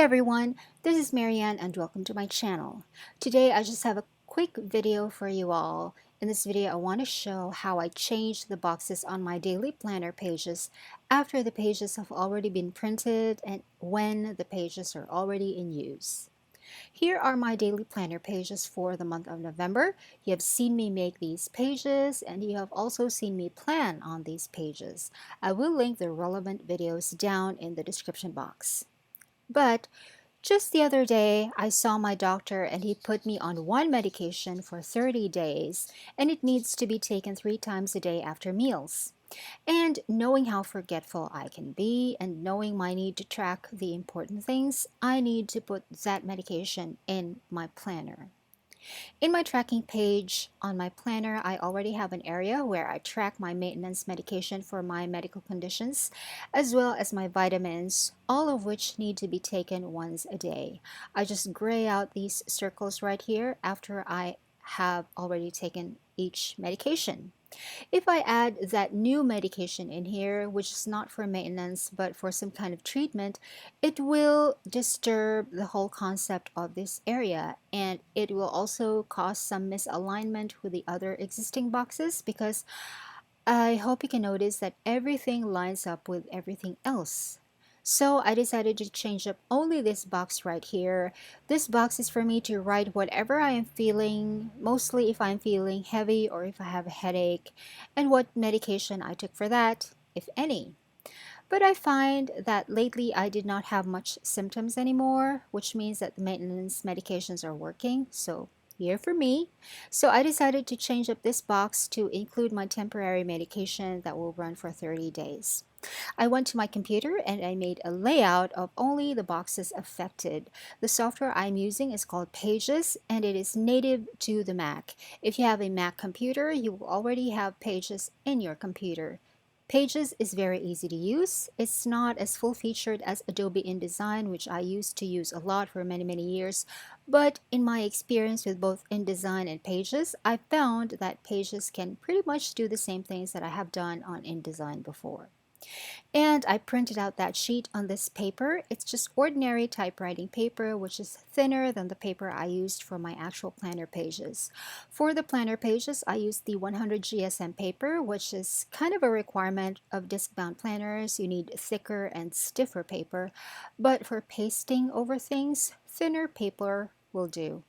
everyone, this is Marianne and welcome to my channel. Today I just have a quick video for you all. In this video I want to show how I changed the boxes on my daily planner pages after the pages have already been printed and when the pages are already in use. Here are my daily planner pages for the month of November. You have seen me make these pages and you have also seen me plan on these pages. I will link the relevant videos down in the description box. But just the other day, I saw my doctor and he put me on one medication for 30 days, and it needs to be taken 3 times a day after meals. And knowing how forgetful I can be and knowing my need to track the important things, I need to put that medication in my planner. In my tracking page on my planner, I already have an area where I track my maintenance medication for my medical conditions, as well as my vitamins, all of which need to be taken once a day. I just gray out these circles right here after I have already taken each medication. If I add that new medication in here, which is not for maintenance but for some kind of treatment, it will disturb the whole concept of this area, and it will also cause some misalignment with the other existing boxes because I hope you can notice that everything lines up with everything else. So I decided to change up only this box right here. This box is for me to write whatever I am feeling, mostly if I'm feeling heavy or if I have a headache, and what medication I took for that, if any. But I find that lately I did not have much symptoms anymore, which means that the maintenance medications are working, so here for me. So I decided to change up this box to include my temporary medication that will run for 30 days. I went to my computer and I made a layout of only the boxes affected. The software I'm using is called Pages and it is native to the Mac. If you have a Mac computer, you will already have Pages in your computer. Pages is very easy to use. It's not as full-featured as Adobe InDesign, which I used to use a lot for many years. But in my experience with both InDesign and Pages, I found that Pages can pretty much do the same things that I have done on InDesign before. And I printed out that sheet on this paper. It's just ordinary typewriting paper, which is thinner than the paper I used for my actual planner pages. For the planner pages, I used the 100 GSM paper, which is kind of a requirement of disc-bound planners. You need thicker and stiffer paper, but for pasting over things, thinner paper will do.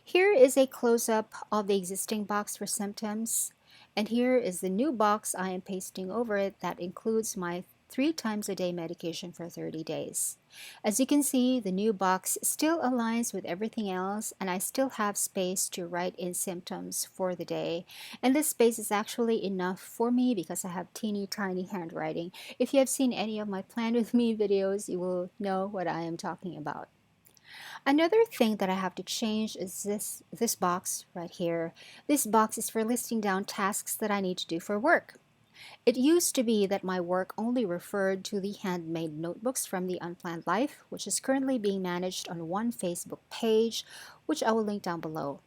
Here is a close-up of the existing box for symptoms. And here is the new box I am pasting over it that includes my 3 times a day medication for 30 days. As you can see, the new box still aligns with everything else and I still have space to write in symptoms for the day. And this space is actually enough for me because I have teeny tiny handwriting. If you have seen any of my Plan With Me videos, you will know what I am talking about. Another thing that I have to change is this box right here. This box is for listing down tasks that I need to do for work. It used to be that my work only referred to the handmade notebooks from the Unplanned Life, which is currently being managed on one Facebook page, which I will link down below.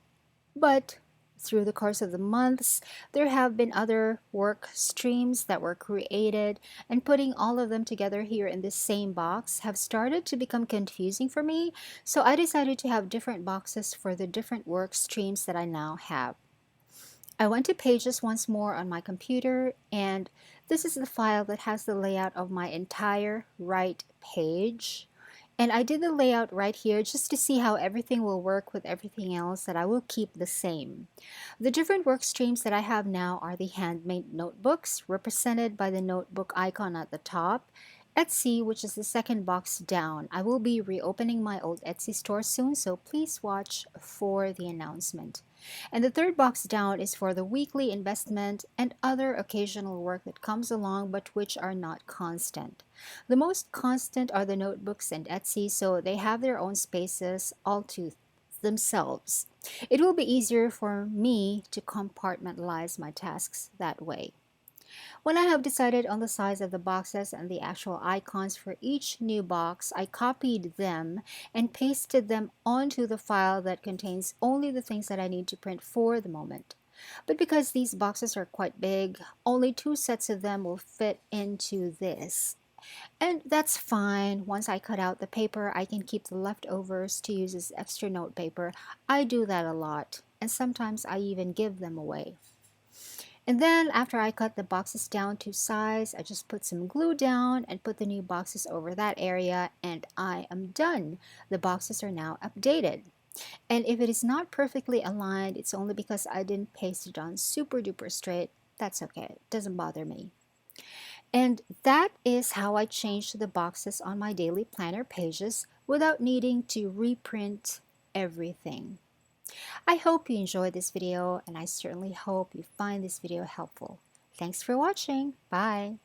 But through the course of the months, there have been other work streams that were created, and putting all of them together here in this same box have started to become confusing for me, so I decided to have different boxes for the different work streams that I now have. I went to Pages once more on my computer, and this is the file that has the layout of my entire right page. And I did the layout right here just to see how everything will work with everything else that I will keep the same. The different work streams that I have now are the handmade notebooks, represented by the notebook icon at the top, Etsy, which is the second box down. I will be reopening my old Etsy store soon, so please watch for the announcement. And the third box down is for the weekly investment and other occasional work that comes along but which are not constant. The most constant are the notebooks and Etsy, so they have their own spaces all to themselves. It will be easier for me to compartmentalize my tasks that way. When I have decided on the size of the boxes and the actual icons for each new box, I copied them and pasted them onto the file that contains only the things that I need to print for the moment. But because these boxes are quite big, only 2 sets of them will fit into this. And that's fine. Once I cut out the paper, I can keep the leftovers to use as extra note paper. I do that a lot, and sometimes I even give them away. And then after I cut the boxes down to size, I just put some glue down and put the new boxes over that area, and I am done. The boxes are now updated. And if it is not perfectly aligned, it's only because I didn't paste it on super duper straight. That's okay, it doesn't bother me. And that is how I changed the boxes on my daily planner pages without needing to reprint everything. I hope you enjoyed this video, and I certainly hope you find this video helpful. Thanks for watching. Bye.